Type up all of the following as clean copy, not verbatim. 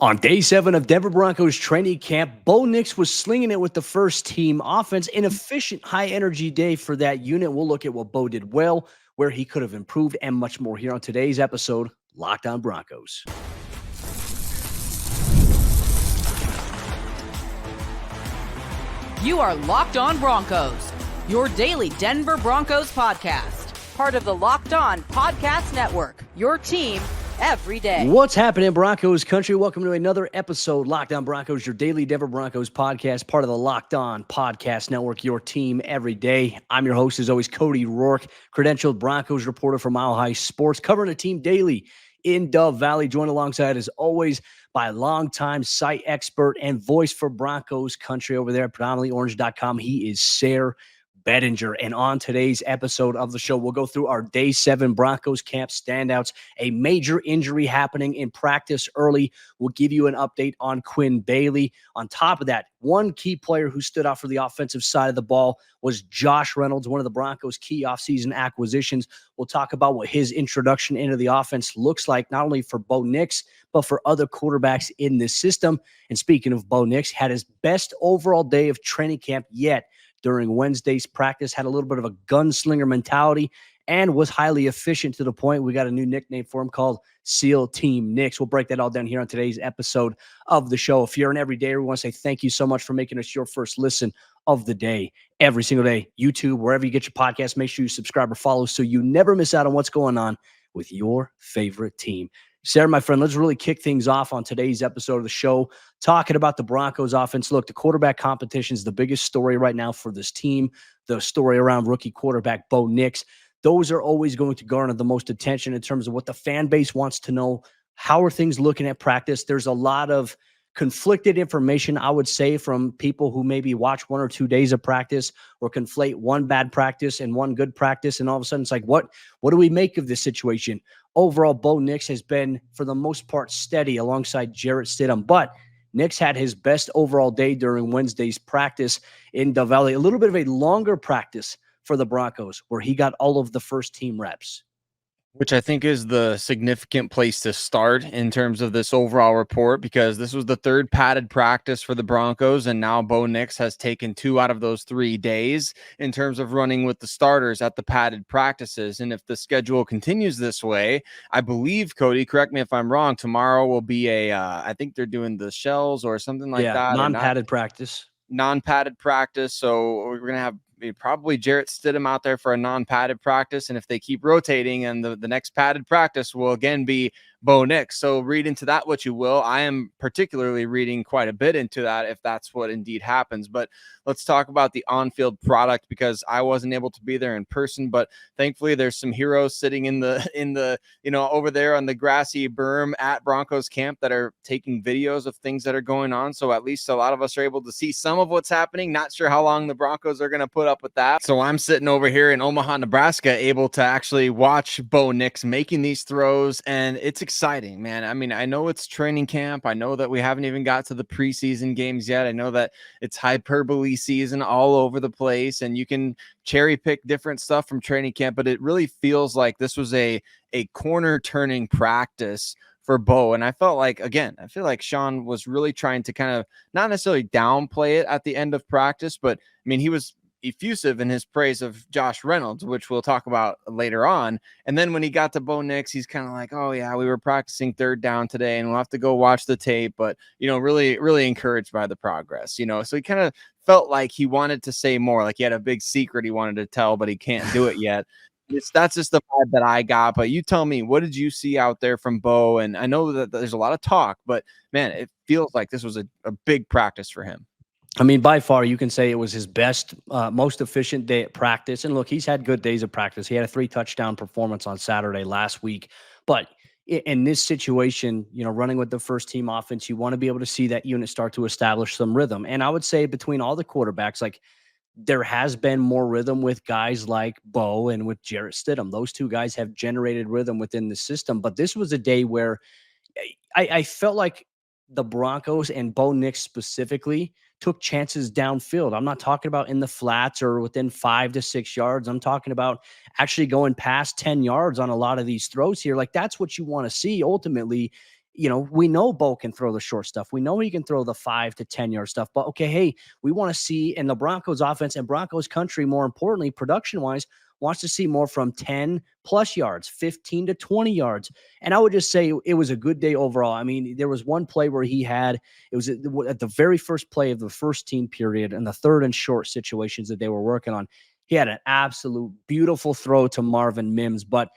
On day 7 of Denver Broncos training camp, Bo Nix was slinging it with the first team offense. An efficient, high-energy day for that unit. We'll look at what Bo did well, where he could have improved, and much more here on today's episode, Locked On Broncos. You are Locked On Broncos, your daily Denver Broncos podcast. Part of the Locked On Podcast Network, your team every day. What's happening, Broncos Country? Welcome to another episode, Locked On Broncos, your daily Denver Broncos podcast, part of the Locked On Podcast Network, your team every day. I'm your host, as always, Cody Roark, credentialed Broncos reporter for Mile High Sports, covering the team daily in Dove Valley, joined alongside, as always, by longtime site expert and voice for Broncos Country over there at predominantlyorange.com. He is Sayre Bedinger. And on today's episode of the show, we'll go through our day 7 Broncos camp standouts, a major injury happening in practice early. We'll give you an update on Quinn Bailey. On top of that, one key player who stood out for the offensive side of the ball was Josh Reynolds, one of the Broncos' key offseason acquisitions. We'll talk about what his introduction into the offense looks like, not only for Bo Nix, but for other quarterbacks in this system. And speaking of Bo Nix, had his best overall day of training camp yet during Wednesday's practice, had a little bit of a gunslinger mentality, and was highly efficient to the point we got a new nickname for him called SEAL Team Nix. We'll break that all down here on today's episode of the show. If you're an everyday, we want to say thank you so much for making us your first listen of the day every single day. YouTube, wherever you get your podcast, make sure you subscribe or follow so you never miss out on what's going on with your favorite team. Sayre, my friend, let's really kick things off on today's episode of the show, talking about the Broncos offense. Look, the quarterback competition is the biggest story right now for this team, the story around rookie quarterback Bo Nix. Those are always going to garner the most attention in terms of what the fan base wants to know. How are things looking at practice? There's a lot of conflicted information, I would say, from people who maybe watch 1 or 2 days of practice or conflate one bad practice and one good practice. And all of a sudden it's like, what do we make of this situation? Overall, Bo Nix has been, for the most part, steady alongside Jarrett Stidham. But Nix had his best overall day during Wednesday's practice in Dove Valley. A little bit of a longer practice for the Broncos, where he got all of the first-team reps. Which I think is the significant place to start in terms of this overall report, because this was the third padded practice for the Broncos, and now Bo Nix has taken 2 out of those 3 days in terms of running with the starters at the padded practices. And if the schedule continues this way, I believe, Cody, correct me if I'm wrong, tomorrow will be I think they're doing the shells or something like that. Non-padded practice. Non-padded practice. So we're going to have probably Jarrett Stidham out there for a non-padded practice. And if they keep rotating, and the next padded practice will again be Bo Nix. So read into that what you will. I am particularly reading quite a bit into that if that's what indeed happens. But let's talk about the on-field product, because I wasn't able to be there in person, but thankfully there's some heroes sitting in the over there on the grassy berm at Broncos camp that are taking videos of things that are going on. So at least a lot of us are able to see some of what's happening. Not sure how long the Broncos are going to put up with that. So I'm sitting over here in Omaha, Nebraska, able to actually watch Bo Nix making these throws, and it's exciting, man. I mean, I know it's training camp. I know that we haven't even got to the preseason games yet. I know that it's hyperbole season all over the place, and you can cherry pick different stuff from training camp, but it really feels like this was a corner turning practice for Bo. And I felt like, again, I feel like Sean was really trying to kind of not necessarily downplay it at the end of practice, but I mean, he was effusive in his praise of Josh Reynolds, which we'll talk about later on. And then when he got to Bo Nix, he's kind of like, oh yeah, we were practicing third down today and we'll have to go watch the tape. But, really, really encouraged by the progress, so he kind of felt like he wanted to say more, like he had a big secret he wanted to tell, but he can't do it yet. That's just the vibe that I got. But you tell me, what did you see out there from Bo? And I know that there's a lot of talk, but man, it feels like this was a big practice for him. I mean, by far, you can say it was his best, most efficient day at practice. And look, he's had good days of practice. He had a 3-touchdown performance on Saturday last week. But in this situation, running with the first-team offense, you want to be able to see that unit start to establish some rhythm. And I would say between all the quarterbacks, like, there has been more rhythm with guys like Bo and with Jarrett Stidham. Those two guys have generated rhythm within the system. But this was a day where I felt like the Broncos and Bo Nix specifically took chances downfield. I'm not talking about in the flats or within 5 to 6 yards. I'm talking about actually going past 10 yards on a lot of these throws here. Like, that's what you want to see ultimately. we know Bo can throw the short stuff. We know he can throw the 5 to 10 yard stuff. But okay, hey, we want to see in the Broncos offense and Broncos country, more importantly, production wise, wants to see more from 10 plus yards, 15 to 20 yards. And I would just say it was a good day overall. I mean, there was one play where it was at the very first play of the first team period and the third and short situations that they were working on. He had an absolute beautiful throw to Marvin Mims, but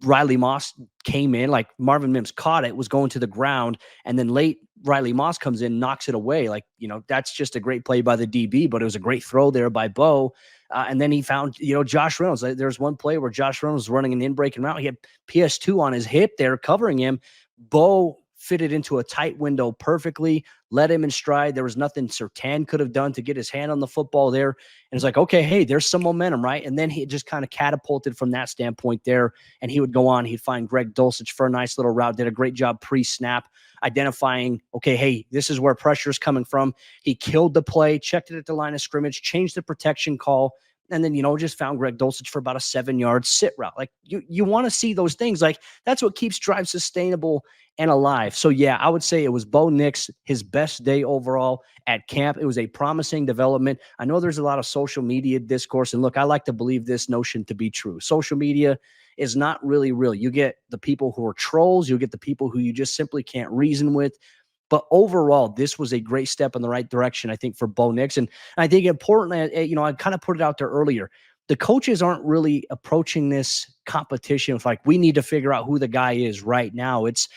Riley Moss came in, like Marvin Mims caught it, was going to the ground, and then late Riley Moss comes in, knocks it away. Like, that's just a great play by the DB, but it was a great throw there by Bo. And then he found, Josh Reynolds. There's one play where Josh Reynolds was running an in-breaking route. He had PS2 on his hip there covering him. Bo fitted into a tight window perfectly, let him in stride. There was nothing Surtain could have done to get his hand on the football there. And it's like, okay, hey, there's some momentum, right? And then he just kind of catapulted from that standpoint there. And he would go on, he'd find Greg Dulcich for a nice little route, did a great job pre-snap, identifying, okay, hey, this is where pressure is coming from. He killed the play, checked it at the line of scrimmage, changed the protection call, and then, just found Greg Dulcich for about a 7-yard sit route. Like, you want to see those things. Like, that's what keeps drive sustainable and alive. So, yeah, I would say it was Bo Nix, his best day overall at camp. It was a promising development. I know there's a lot of social media discourse. And look, I like to believe this notion to be true. Social media is not really real. You get the people who are trolls. You get the people who you just simply can't reason with. But overall, this was a great step in the right direction, I think, for Bo Nix. And I think importantly, I kind of put it out there earlier. The coaches aren't really approaching this competition with like, we need to figure out who the guy is right now. It's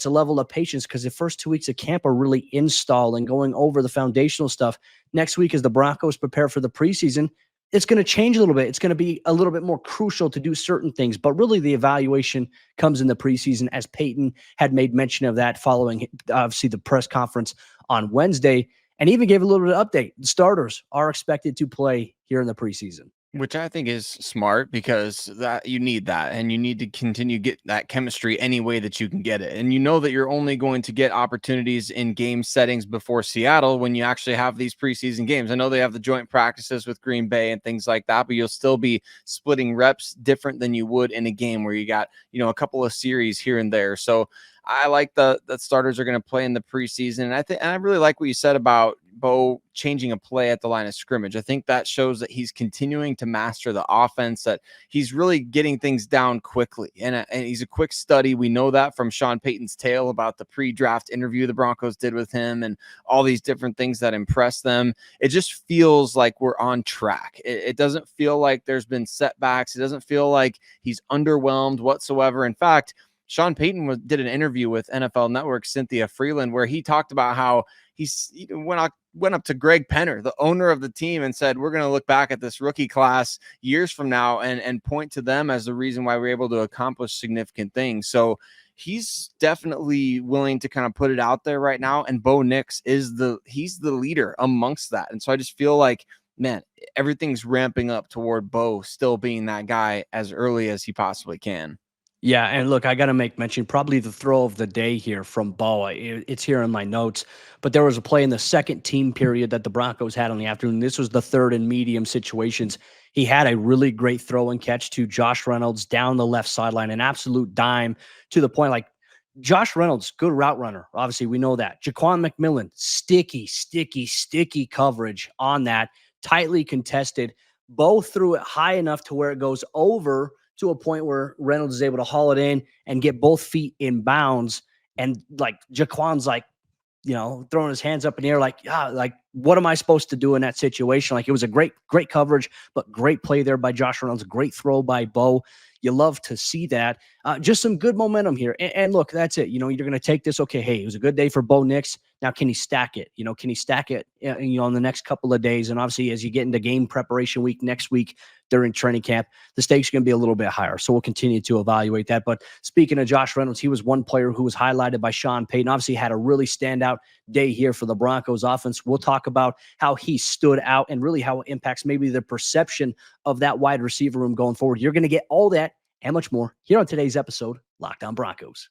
a level of patience because the first 2 weeks of camp are really installing, going over the foundational stuff. Next week, as the Broncos prepare for the preseason, it's going to change a little bit. It's going to be a little bit more crucial to do certain things, but really the evaluation comes in the preseason, as Payton had made mention of that following, obviously, the press conference on Wednesday, and even gave a little bit of update. The starters are expected to play here in the preseason. Which I think is smart, because that you need that, and you need to continue get that chemistry any way that you can get it. And that you're only going to get opportunities in game settings before Seattle when you actually have these preseason games. I know they have the joint practices with Green Bay and things like that, but you'll still be splitting reps different than you would in a game where you got, a couple of series here and there. So I like that starters are going to play in the preseason. And I really like what you said about Bo changing a play at the line of scrimmage. I think that shows that he's continuing to master the offense, that he's really getting things down quickly. And he's a quick study. We know that from Sean Payton's tale about the pre-draft interview the Broncos did with him and all these different things that impressed them. It just feels like we're on track. It doesn't feel like there's been setbacks. It doesn't feel like he's underwhelmed whatsoever. In fact, Sean Payton did an interview with NFL Network's Cynthia Freeland where he talked about how he went up to Greg Penner, the owner of the team, and said, we're going to look back at this rookie class years from now and point to them as the reason why we're able to accomplish significant things. So he's definitely willing to kind of put it out there right now. And Bo Nix he's the leader amongst that. And so I just feel like, man, everything's ramping up toward Bo still being that guy as early as he possibly can. Yeah, and look, I got to make mention, probably the throw of the day here from Bo. It's here in my notes, but there was a play in the second team period that the Broncos had on the afternoon. This was the third and medium situations. He had a really great throw and catch to Josh Reynolds down the left sideline, an absolute dime to the point. Like, Josh Reynolds, good route runner. Obviously, we know that. Jaquan McMillan, sticky coverage on that, tightly contested. Bo threw it high enough to where it goes over to a point where Reynolds is able to haul it in and get both feet in bounds. And like Jaquan's like, throwing his hands up in the air, like, what am I supposed to do in that situation? Like, it was a great coverage, but great play there by Josh Reynolds, great throw by Bo. You love to see that. Just some good momentum here. And look, that's it. You're going to take this. Okay, hey, it was a good day for Bo Nix. Now, can he stack it? Can he stack it, in the next couple of days? And obviously, as you get into game preparation week next week during training camp, the stakes are going to be a little bit higher. So we'll continue to evaluate that. But speaking of Josh Reynolds, he was one player who was highlighted by Sean Payton. Obviously, had a really standout day here for the Broncos offense. We'll talk about how he stood out and really how it impacts maybe the perception of that wide receiver room going forward. You're going to get all that and much more here on today's episode, Locked On Broncos.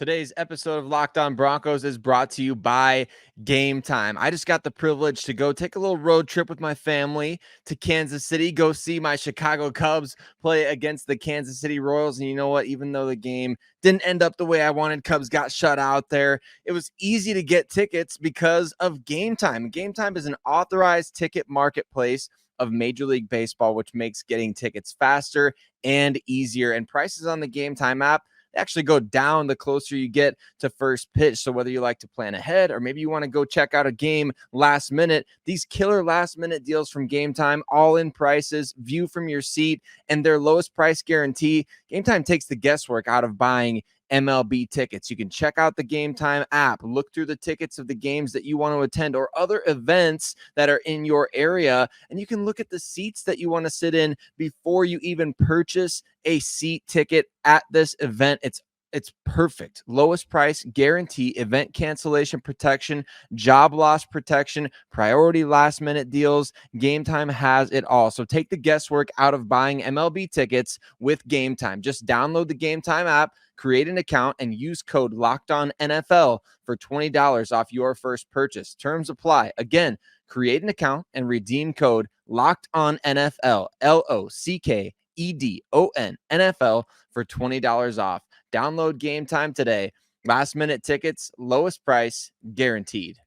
Today's episode of Locked On Broncos is brought to you by Game Time. I just got the privilege to go take a little road trip with my family to Kansas City, go see my Chicago Cubs play against the Kansas City Royals. And you know what? Even though the game didn't end up the way I wanted, Cubs got shut out there, it was easy to get tickets because of Game Time. Game Time is an authorized ticket marketplace of Major League Baseball, which makes getting tickets faster and easier. And prices on the Game Time app actually go down the closer you get to first pitch. So whether you like to plan ahead or maybe you want to go check out a game last minute, these killer last minute deals from Game Time, all in prices, view from your seat, and their lowest price guarantee. Game Time takes the guesswork out of buying MLB tickets. You can check out the Game Time app, look through the tickets of the games that you want to attend or other events that are in your area, and you can look at the seats that you want to sit in before you even purchase a seat ticket at this event. It's perfect. Lowest price guarantee, event cancellation protection, job loss protection, priority last minute deals. Game Time has it all. So take the guesswork out of buying MLB tickets with Game Time. Just download the Game Time app, create an account, and use code LOCKEDONNFL for $20 off your first purchase. Terms apply. Again, create an account and redeem code LOCKEDONNFL, LOCKEDON NFL for $20 off. Download Game Time today. Last minute tickets, lowest price guaranteed.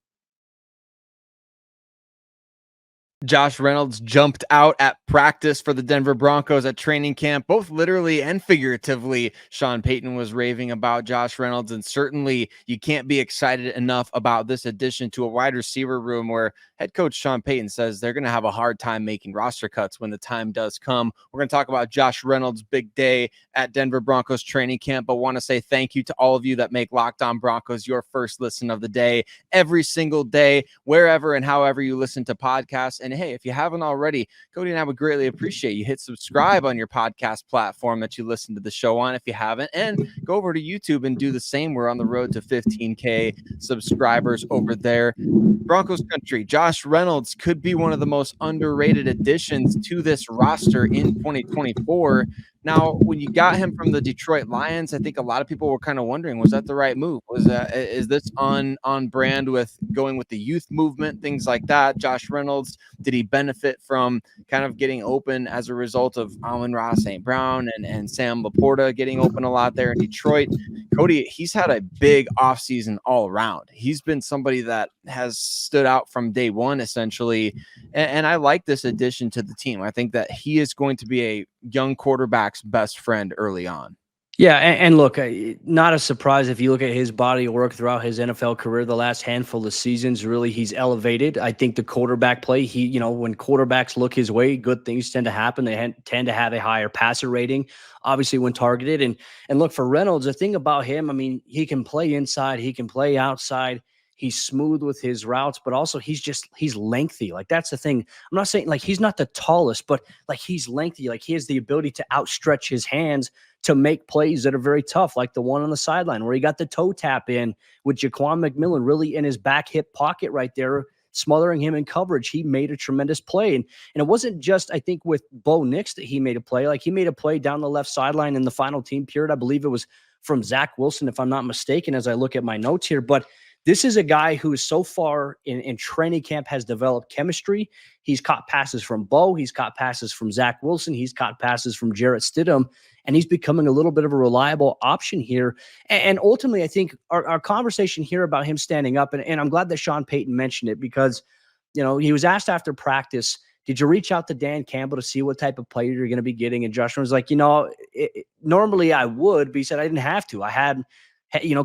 Josh Reynolds jumped out at practice for the Denver Broncos at training camp, both literally and figuratively. Sean Payton was raving about Josh Reynolds, and certainly you can't be excited enough about this addition to a wide receiver room where head coach Sean Payton says they're going to have a hard time making roster cuts when the time does come. We're going to talk about Josh Reynolds' big day at Denver Broncos training camp, but want to say thank you to all of you that make Locked On Broncos your first listen of the day every single day, wherever and however you listen to podcasts. And hey, if you haven't already, Cody and I would greatly appreciate you hit subscribe on your podcast platform that you listen to the show on if you haven't, and go over to YouTube and do the same. We're on the road to 15K subscribers over there. Broncos Country, Josh Reynolds could be one of the most underrated additions to this roster in 2024. Now, when you got him from the Detroit Lions, I think a lot of people were kind of wondering, was that the right move? Is this on brand with going with the youth movement, things like that? Josh Reynolds, did he benefit from kind of getting open as a result of Amon-Ra St. Brown and Sam Laporta getting open a lot there in Detroit? Cody, he's had a big offseason all around. He's been somebody that has stood out from day one, essentially. And I like this addition to the team. I think that he is going to be a young quarterback's best friend early on. Yeah, and look, not a surprise if you look at his body of work throughout his NFL career, the last handful of seasons, really he's elevated. I think the quarterback play, when quarterbacks look his way, good things tend to happen. They tend to have a higher passer rating, obviously when targeted. And look, for Reynolds, the thing about him, I mean, he can play inside, he can play outside. He's smooth with his routes, but also he's lengthy. Like, that's the thing. I'm not saying like he's not the tallest, but like he's lengthy. Like, he has the ability to outstretch his hands to make plays that are very tough, like the one on the sideline where he got the toe tap in with Jaquan McMillan really in his back hip pocket right there, smothering him in coverage. He made a tremendous play. And it wasn't just, I think, with Bo Nix that he made a play. Like, he made a play down the left sideline in the final team period. I believe it was from Zach Wilson, if I'm not mistaken, as I look at my notes here. But this is a guy who so far in training camp has developed chemistry. He's caught passes from Bo. He's caught passes from Zach Wilson. He's caught passes from Jarrett Stidham. And he's becoming a little bit of a reliable option here. And ultimately, I think our conversation here about him standing up, and I'm glad that Sean Payton mentioned it because, he was asked after practice, did you reach out to Dan Campbell to see what type of player you're going to be getting? And Josh was like, normally I would, but he said I didn't have to. I had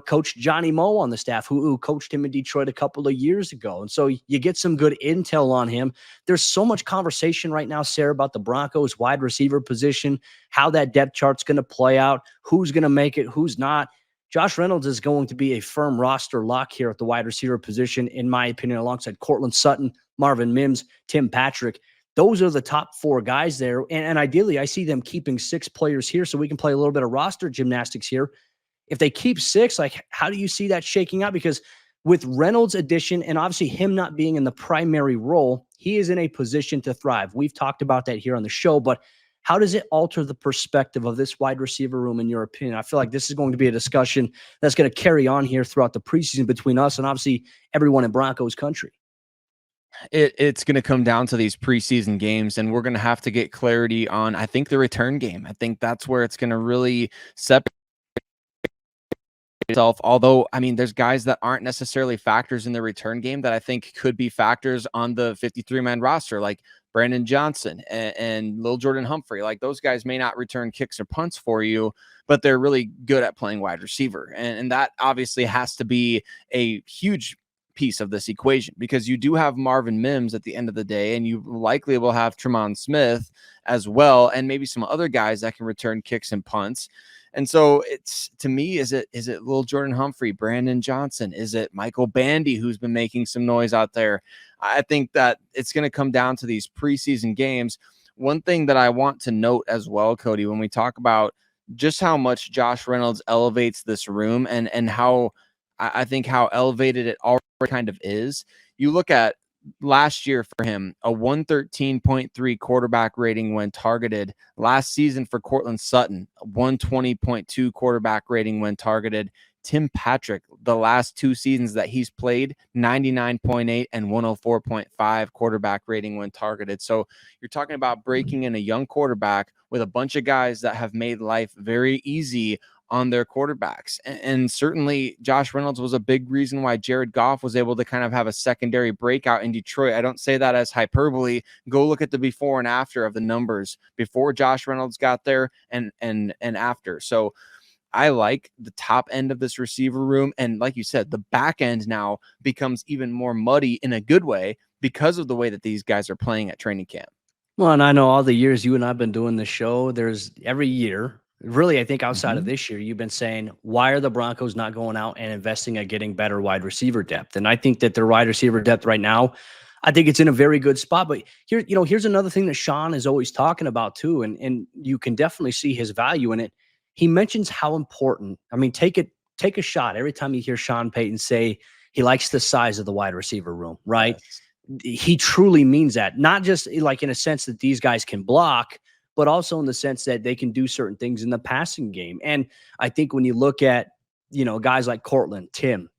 Coach Johnny Moe on the staff who coached him in Detroit a couple of years ago. And so you get some good intel on him. There's so much conversation right now, Sayre, about the Broncos wide receiver position, how that depth chart's going to play out, who's going to make it, who's not. Josh Reynolds is going to be a firm roster lock here at the wide receiver position, in my opinion, alongside Cortland Sutton, Marvin Mims, Tim Patrick. Those are the top four guys there. And ideally, I see them keeping 6 players here so we can play a little bit of roster gymnastics here. If they keep 6, like, how do you see that shaking out? Because with Reynolds' addition and obviously him not being in the primary role, he is in a position to thrive. We've talked about that here on the show, but How does it alter the perspective of this wide receiver room, in your opinion? I feel like this is going to be a discussion that's going to carry on here throughout the preseason between us and obviously everyone in Broncos country. It's going to come down to these preseason games, and we're going to have to get clarity on, I think, the return game. I think that's where it's going to really separate itself. Although, I mean, there's guys that aren't necessarily factors in the return game that I think could be factors on the 53-man roster, like Brandon Johnson and Lil Jordan Humphrey. Like, those guys may not return kicks or punts for you, but they're really good at playing wide receiver. And that obviously has to be a huge piece of this equation, because you do have Marvin Mims at the end of the day, and you likely will have Tremont Smith as well, and maybe some other guys that can return kicks and punts. And so it's, to me, is it Lil Jordan Humphrey, Brandon Johnson? Is it Michael Bandy, who's been making some noise out there? I think that it's going to come down to these preseason games. One thing that I want to note as well, Cody, when we talk about just how much Josh Reynolds elevates this room, and how I think how elevated it already kind of is. You look at last year for him, a 113.3 quarterback rating when targeted. Last season for Cortland Sutton, a 120.2 quarterback rating when targeted. Tim Patrick, the last 2 seasons that he's played, 99.8 and 104.5 quarterback rating when targeted. So you're talking about breaking in a young quarterback with a bunch of guys that have made life very easy on their quarterbacks. And certainly Josh Reynolds was a big reason why Jared Goff was able to kind of have a secondary breakout in Detroit. I don't say that as hyperbole. Go look at the before and after of the numbers before Josh Reynolds got there and after. So I like the top end of this receiver room. And like you said, the back end now becomes even more muddy in a good way because of the way that these guys are playing at training camp. Well, and I know all the years you and I've been doing this show, there's every year, really, I think outside of this year, you've been saying, why are the Broncos not going out and investing at getting better wide receiver depth? And I think that their wide receiver depth right now, I think it's in a very good spot. But here, here's another thing that Sean is always talking about too, and you can definitely see his value in it. He mentions how important. I mean, take a shot every time you hear Sean Payton say he likes the size of the wide receiver room, right? Yes. He truly means that, not just like in a sense that these guys can block, but also in the sense that they can do certain things in the passing game. And I think when you look at, guys like Cortland, Tim,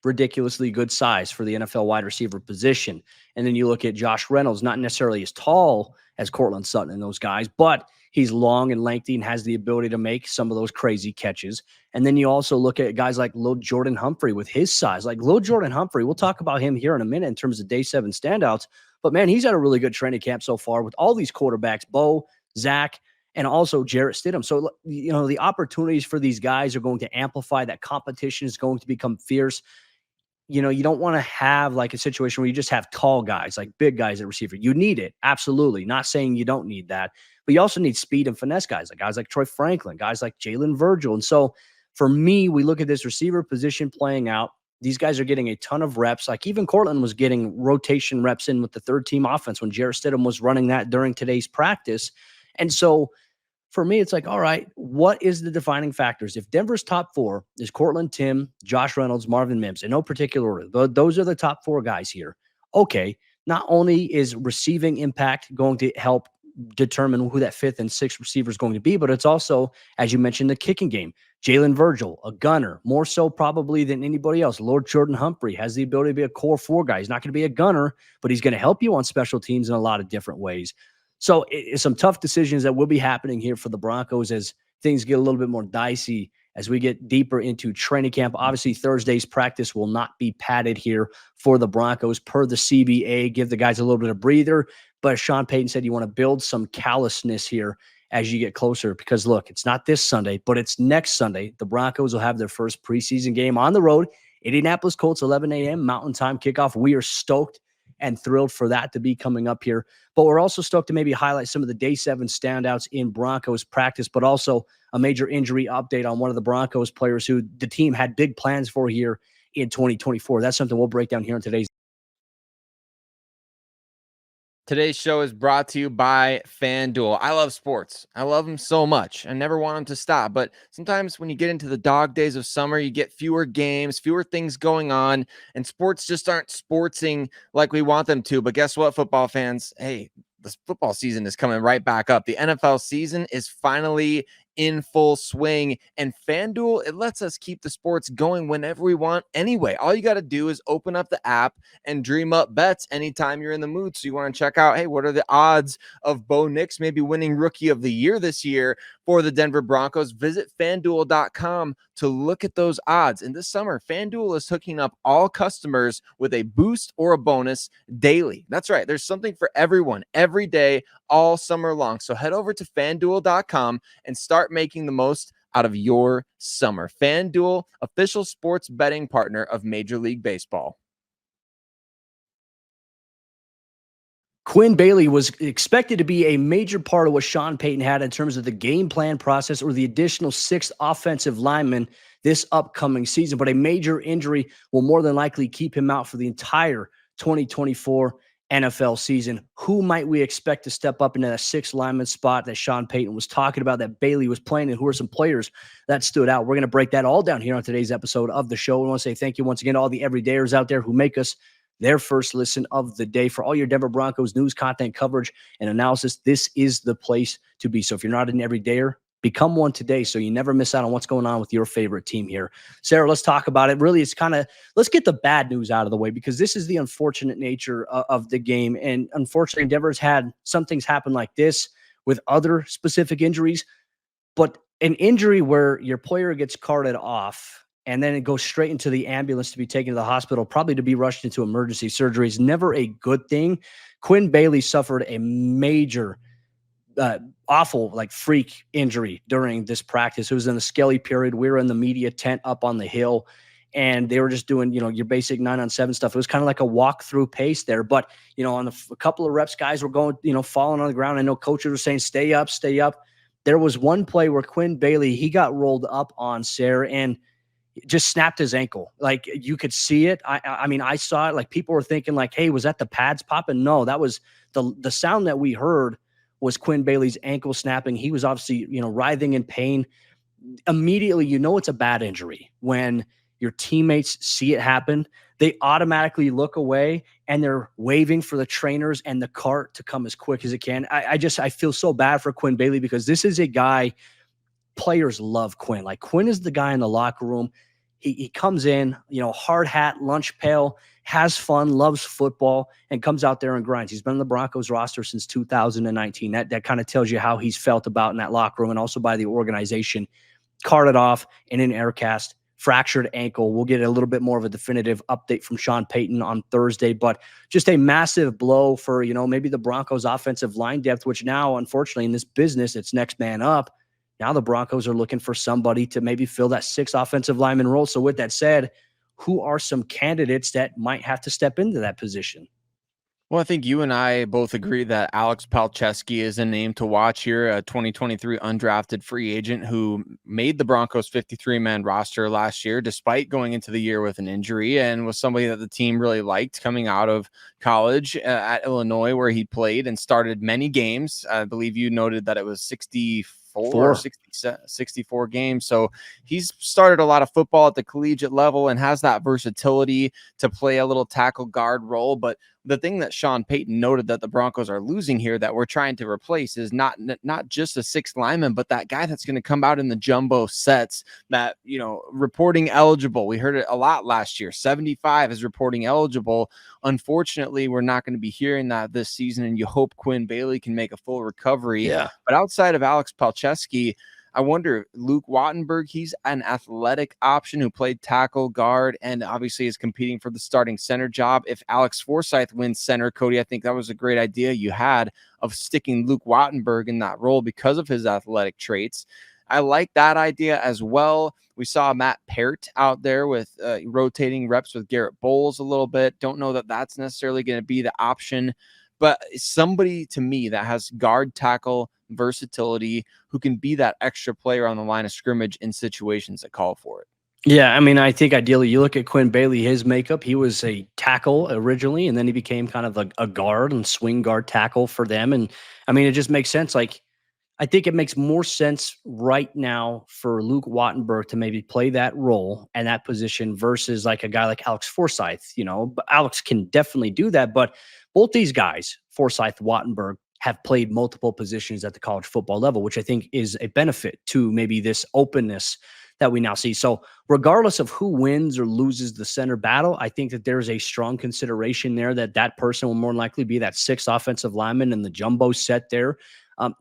ridiculously good size for the NFL wide receiver position. And then you look at Josh Reynolds, not necessarily as tall as Cortland Sutton and those guys, but he's long and lengthy and has the ability to make some of those crazy catches. And then you also look at guys like Lil Jordan Humphrey with his size. Like Lil Jordan Humphrey, we'll talk about him here in a minute in terms of day 7 standouts. But man, he's had a really good training camp so far with all these quarterbacks, Bo, Zach, and also Jarrett Stidham. So, the opportunities for these guys are going to amplify. That competition is going to become fierce. You don't want to have like a situation where you just have tall guys, like big guys at receiver. You need it. Absolutely. Not saying you don't need that, but you also need speed and finesse guys like Troy Franklin, guys like Jalen Virgil. And so for me, we look at this receiver position playing out. These guys are getting a ton of reps. Like even Cortland was getting rotation reps in with the 3rd-team offense when Jarrett Stidham was running that during today's practice. And so for me, it's like, all right, what is the defining factors? If Denver's top 4 is Cortland, Tim, Josh Reynolds, Marvin Mims, in no particular order, those are the top 4 guys here. Okay, not only is receiving impact going to help determine who that 5th and 6th receiver is going to be, but it's also, as you mentioned, the kicking game. Jalen Virgil, a gunner, more so probably than anybody else. Lord Jordan Humphrey has the ability to be a core 4 guy. He's not going to be a gunner, but he's going to help you on special teams in a lot of different ways. So it's some tough decisions that will be happening here for the Broncos as things get a little bit more dicey as we get deeper into training camp. Obviously, Thursday's practice will not be padded here for the Broncos per the CBA, give the guys a little bit of breather. But Sean Payton said you want to build some callousness here as you get closer because, look, it's not this Sunday, but it's next Sunday. The Broncos will have their first preseason game on the road. Indianapolis Colts, 11 a.m. Mountain Time kickoff. We are stoked and thrilled for that to be coming up here. But we're also stoked to maybe highlight some of the day 7 standouts in Broncos practice, but also a major injury update on one of the Broncos players who the team had big plans for here in 2024. That's something we'll break down here in today's. Today's show is brought to you by FanDuel. I love sports. I love them so much. I never want them to stop. But sometimes when you get into the dog days of summer, you get fewer games, fewer things going on, and sports just aren't sportsing like we want them to. But guess what, football fans? Hey, this football season is coming right back up. The NFL season is finally in full swing, and FanDuel, it lets us keep the sports going whenever we want anyway. All you got to do is open up the app and dream up bets anytime you're in the mood. So you want to check out, hey, what are the odds of Bo Nix maybe winning Rookie of the Year this year for the Denver Broncos? Visit FanDuel.com to look at those odds. And this summer, FanDuel is hooking up all customers with a boost or a bonus daily. That's right. There's something for everyone every day, all summer long. So head over to FanDuel.com and start making the most out of your summer. FanDuel, official sports betting partner of Major League Baseball. Quinn Bailey was expected to be a major part of what Sean Payton had in terms of the game plan process or the additional 6th offensive lineman this upcoming season. But a major injury will more than likely keep him out for the entire 2024 NFL season. Who might we expect to step up into that 6th lineman spot that Sean Payton was talking about, that Bailey was playing, and who are some players that stood out? We're going to break that all down here on today's episode of the show. We want to say thank you once again to all the everydayers out there who make us their first listen of the day. For all your Denver Broncos news, content, coverage, and analysis, this is the place to be. So if you're not an everydayer, become one today so you never miss out on what's going on with your favorite team here. Sayre, let's talk about it. Really, let's get the bad news out of the way, because this is the unfortunate nature of the game. And unfortunately, Denver's had some things happen like this with other specific injuries, but an injury where your player gets carted off and then it goes straight into the ambulance to be taken to the hospital, probably to be rushed into emergency surgery, is never a good thing. Quinn Bailey suffered a major, awful, freak injury during this practice. It was in the skelly period. We were in the media tent up on the hill, and they were just doing, your basic 9-on-7 stuff. It was kind of like a walk-through pace there. But, on a couple of reps, guys were going, falling on the ground. I know coaches were saying, stay up, stay up. There was one play where Quinn Bailey, he got rolled up on, Sayre, and just snapped his ankle. You could see it. I mean, I saw it. People were thinking hey, was that the pads popping? No, that was the sound that we heard was Quinn Bailey's ankle snapping. He was obviously, writhing in pain. Immediately, it's a bad injury when your teammates see it happen. They automatically look away and they're waving for the trainers and the cart to come as quick as it can. I feel so bad for Quinn Bailey, because this is a guy, players love Quinn. Quinn is the guy in the locker room. He comes in, hard hat, lunch pail, has fun, loves football, and comes out there and grinds. He's been on the Broncos roster since 2019. That kind of tells you how he's felt about in that locker room and also by the organization. Carted off in an air cast, fractured ankle. We'll get a little bit more of a definitive update from Sean Payton on Thursday, but just a massive blow for, maybe the Broncos offensive line depth, which now, unfortunately, in this business, it's next man up. Now the Broncos are looking for somebody to maybe fill that 6th offensive lineman role. So with that said, who are some candidates that might have to step into that position? Well, I think you and I both agree that Alex Palczewski is a name to watch here, a 2023 undrafted free agent who made the Broncos 53-man roster last year, despite going into the year with an injury, and was somebody that the team really liked coming out of college at Illinois, where he played and started many games. I believe you noted that it was 64 or 64 games. So he's started a lot of football at the collegiate level and has that versatility to play a little tackle guard role. But the thing that Sean Payton noted that the Broncos are losing here that we're trying to replace is not just a 6th lineman, but that guy that's going to come out in the jumbo sets that, reporting eligible. We heard it a lot last year. 75 is reporting eligible. Unfortunately, we're not going to be hearing that this season, and you hope Quinn Bailey can make a full recovery. Yeah. But outside of Alex Palczewski, I wonder, Luke Wattenberg, he's an athletic option who played tackle, guard, and obviously is competing for the starting center job. If Alex Forsyth wins center, Cody, I think that was a great idea you had of sticking Luke Wattenberg in that role because of his athletic traits. I like that idea as well. We saw Matt Peart out there with rotating reps with Garrett Bowles a little bit. Don't know that that's necessarily going to be the option, but somebody to me that has guard, tackle, versatility, who can be that extra player on the line of scrimmage in situations that call for it. Yeah, I mean, I think ideally you look at Quinn Bailey, his makeup, he was a tackle originally, and then he became kind of a guard and swing guard tackle for them. And I mean, it just makes sense. I think it makes more sense right now for Luke Wattenberg to maybe play that role and that position versus a guy like Alex Forsyth. But Alex can definitely do that. But both these guys, Forsyth, Wattenberg, have played multiple positions at the college football level, which I think is a benefit to maybe this openness that we now see. So regardless of who wins or loses the center battle, I think that there's a strong consideration there that that person will more likely be that sixth offensive lineman in the jumbo set there.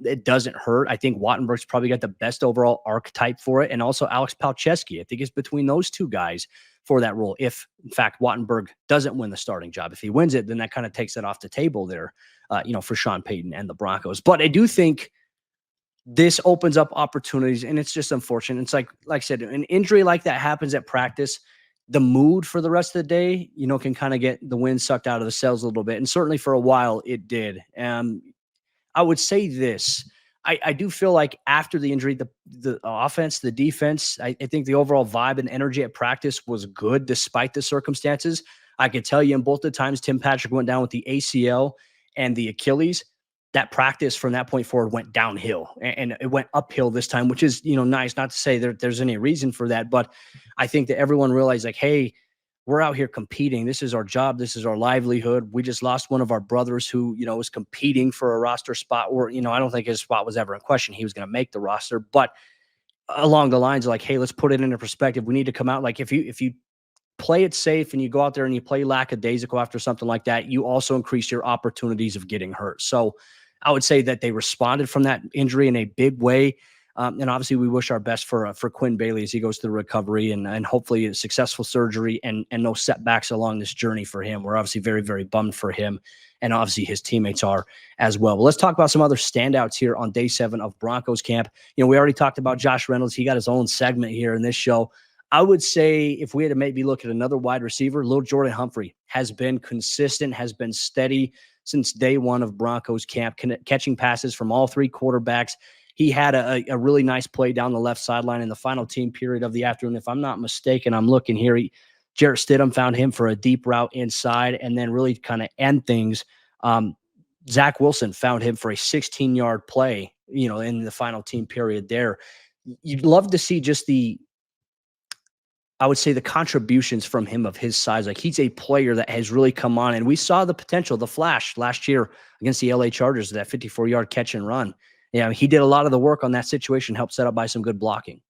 It doesn't hurt. I think Wattenberg's probably got the best overall archetype for it. And also Alex Palczewski. I think it's between those two guys for that role. If, in fact, Wattenberg doesn't win the starting job, if he wins it, then that kind of takes it off the table there, for Sean Payton and the Broncos. But I do think this opens up opportunities, and it's just unfortunate. It's like I said, an injury like that happens at practice. The mood for the rest of the day, can kind of get the wind sucked out of the sails a little bit. And certainly for a while it did. I would say this. I do feel like after the injury, the offense, the defense, I think the overall vibe and energy at practice was good despite the circumstances. I could tell you in both the times Tim Patrick went down with the ACL and the Achilles, that practice from that point forward went downhill, and it went uphill this time, which is, nice. Not to say there's any reason for that, but I think that everyone realized, like, hey, we're out here competing. This is our job. This is our livelihood. We just lost one of our brothers who, was competing for a roster spot where, I don't think his spot was ever in question. He was going to make the roster, but along the lines of like, hey, let's put it into perspective. We need to come out. Like if you play it safe and you go out there and you play lackadaisical after something like that, you also increase your opportunities of getting hurt. So I would say that they responded from that injury in a big way. And obviously we wish our best for Quinn Bailey as he goes through recovery and hopefully a successful surgery and no setbacks along this journey for him. We're obviously very, very bummed for him. And obviously his teammates are as well. But let's talk about some other standouts here on day 7 of Broncos camp. We already talked about Josh Reynolds. He got his own segment here in this show. I would say if we had to maybe look at another wide receiver, Lil Jordan Humphrey has been consistent, has been steady since day 1 of Broncos camp, catching passes from all 3 quarterbacks. He had a really nice play down the left sideline in the final team period of the afternoon. If I'm not mistaken, I'm looking here. Jarrett Stidham found him for a deep route inside and then really kind of end things. Zach Wilson found him for a 16-yard play, in the final team period there. You'd love to see just I would say the contributions from him of his size. Like he's a player that has really come on, and we saw the potential, the flash last year against the LA Chargers, that 54-yard catch and run. He did a lot of the work on that situation, helped set up by some good blocking.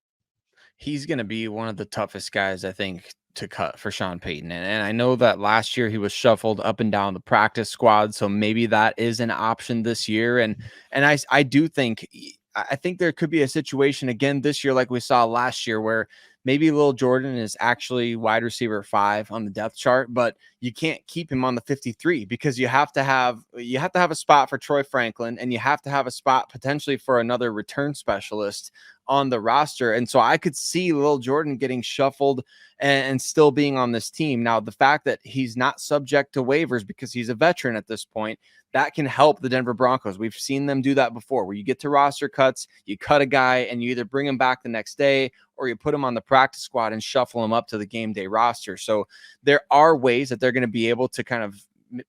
He's going to be one of the toughest guys, I think, to cut for Sean Payton. And I know that last year he was shuffled up and down the practice squad. So maybe that is an option this year. And I do think, I think there could be a situation again this year, like we saw last year, where maybe Lil Jordan is actually wide receiver 5 on the depth chart, but you can't keep him on the 53 because you have to have a spot for Troy Franklin, and you have to have a spot potentially for another return specialist on the roster. And so I could see Lil Jordan getting shuffled and still being on this team. Now, the fact that he's not subject to waivers because he's a veteran at this point, that can help the Denver Broncos. We've seen them do that before, where you get to roster cuts, you cut a guy and you either bring him back the next day or you put him on the practice squad and shuffle him up to the game day roster. So there are ways that they're going to be able to kind of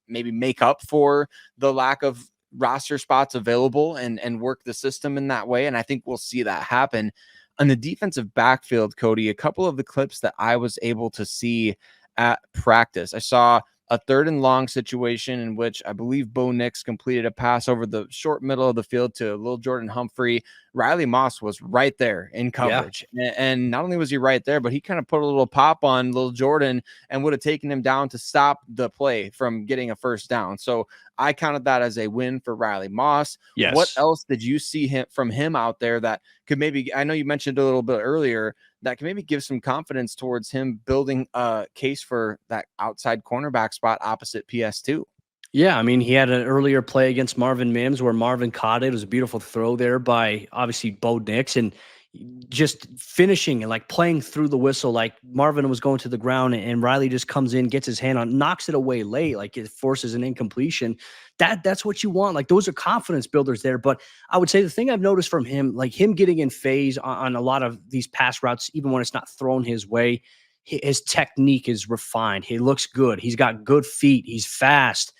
maybe make up for the lack of roster spots available and work the system in that way. And I think we'll see that happen. On the defensive backfield, Cody, a couple of the clips that I was able to see at practice, I saw a 3rd and long situation in which I believe Bo Nix completed a pass over the short middle of the field to Lil Jordan Humphrey. Riley Moss was right there in coverage. Yeah. And not only was he right there, but he kind of put a little pop on Lil Jordan and would have taken him down to stop the play from getting a first down. So I counted that as a win for Riley Moss. Yes. What else did you see from him out there that could maybe, I know you mentioned a little bit earlier, that can maybe give some confidence towards him building a case for that outside cornerback spot opposite PS2? Yeah, I mean, he had an earlier play against Marvin Mims where Marvin caught it. It was a beautiful throw there by obviously Bo Nix, and just finishing and like playing through the whistle. Like Marvin was going to the ground and Riley just comes in, gets his hand on, knocks it away late, like it forces an incompletion. That's what you want. Like those are confidence builders there. But I would say the thing I've noticed from him, like him getting in phase on a lot of these pass routes, even when it's not thrown his way, his technique is refined. He looks good. He's got good feet. He's fast.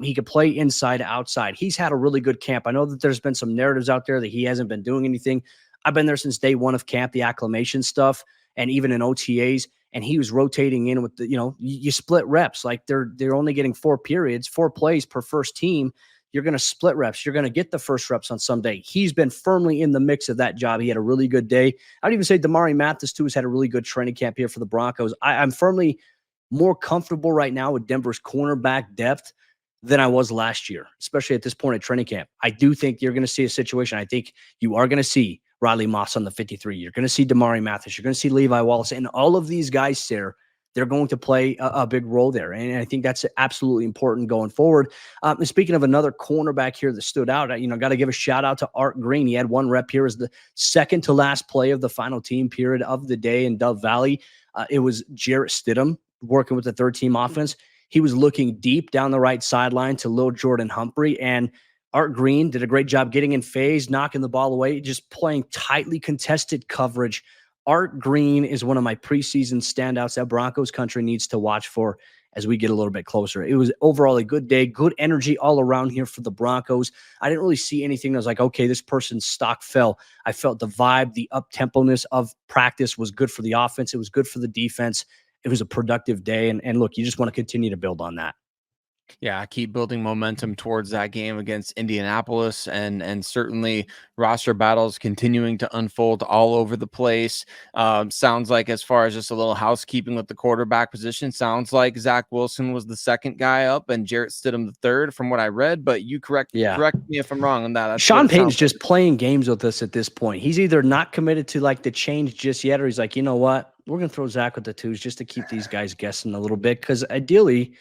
He could play inside, outside. He's had a really good camp. I know that there's been some narratives out there that he hasn't been doing anything. I've been there since day 1 of camp, the acclimation stuff, and even in OTAs. And he was rotating in with the, you split reps. Like they're only getting 4 periods, 4 plays per first team. You're going to split reps. You're going to get the first reps on some day. He's been firmly in the mix of that job. He had a really good day. I'd even say Damari Mathis, too, has had a really good training camp here for the Broncos. I'm firmly more comfortable right now with Denver's cornerback depth than I was last year, especially at this point at training camp. I do think you're going to see a situation. I think you are going to see Riley Moss on the 53. You're going to see Damari Mathis. You're going to see Levi Wallace. And all of these guys, Sayre, they're going to play a big role there. And I think that's absolutely important going forward. And speaking of another cornerback here that stood out, got to give a shout out to Art Green. He had one rep here as the second to last play of the final team period of the day in Dove Valley. It was Jarrett Stidham working with the third team offense. He was looking deep down the right sideline to Lil Jordan Humphrey, and Art Green did a great job getting in phase, knocking the ball away, just playing tightly contested coverage. Art Green is one of my preseason standouts that Broncos Country needs to watch for as we get a little bit closer. It was overall a good day, good energy all around here for the Broncos. I didn't really see anything that was like, okay, this person's stock fell. I felt the vibe, the up-tempo-ness of practice was good for the offense. It was good for the defense. It was a productive day. And look, you just want to continue to build on that. Yeah, keep building momentum towards that game against Indianapolis, and certainly roster battles continuing to unfold all over the place. Sounds like, as far as just a little housekeeping with the quarterback position, sounds like Zach Wilson was the second guy up and Jarrett Stidham the third from what I read, but you correct me if I'm wrong on that. That's Sean Payton's just playing games with us at this point. He's either not committed to like the change just yet, or he's like, you know what, we're going to throw Zach with the twos just to keep these guys guessing a little bit, because ideally,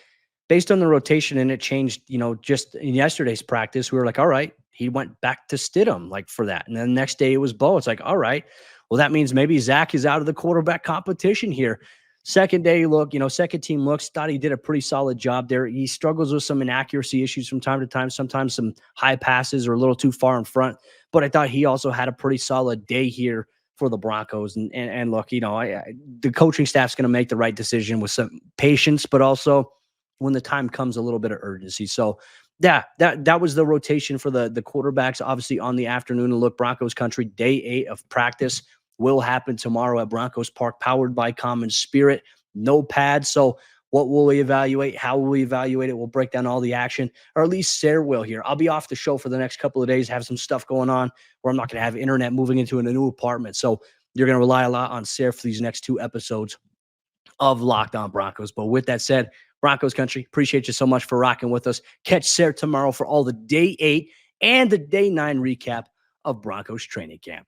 based on the rotation, and it changed, just in yesterday's practice, we were like, all right, he went back to Stidham like for that. And then the next day it was Bo. It's like, all right, well, that means maybe Zach is out of the quarterback competition here. Second day look, second team looks, thought he did a pretty solid job there. He struggles with some inaccuracy issues from time to time. Sometimes some high passes are a little too far in front, but I thought he also had a pretty solid day here for the Broncos. And look, the coaching staff's going to make the right decision with some patience, but also when the time comes, a little bit of urgency. So yeah, that was the rotation for the quarterbacks, obviously on the afternoon. And look, Broncos Country, day 8 of practice will happen tomorrow at Broncos Park, powered by Common Spirit. No pads. So what will we evaluate? How will we evaluate it? We'll break down all the action, or at least Sayre will here. I'll be off the show for the next couple of days, have some stuff going on where I'm not going to have internet, moving into a new apartment. So you're going to rely a lot on Sayre for these next 2 episodes of Locked On Broncos. But with that said, Broncos Country, appreciate you so much for rocking with us. Catch Sayre tomorrow for all the day 8 and the day 9 recap of Broncos training camp.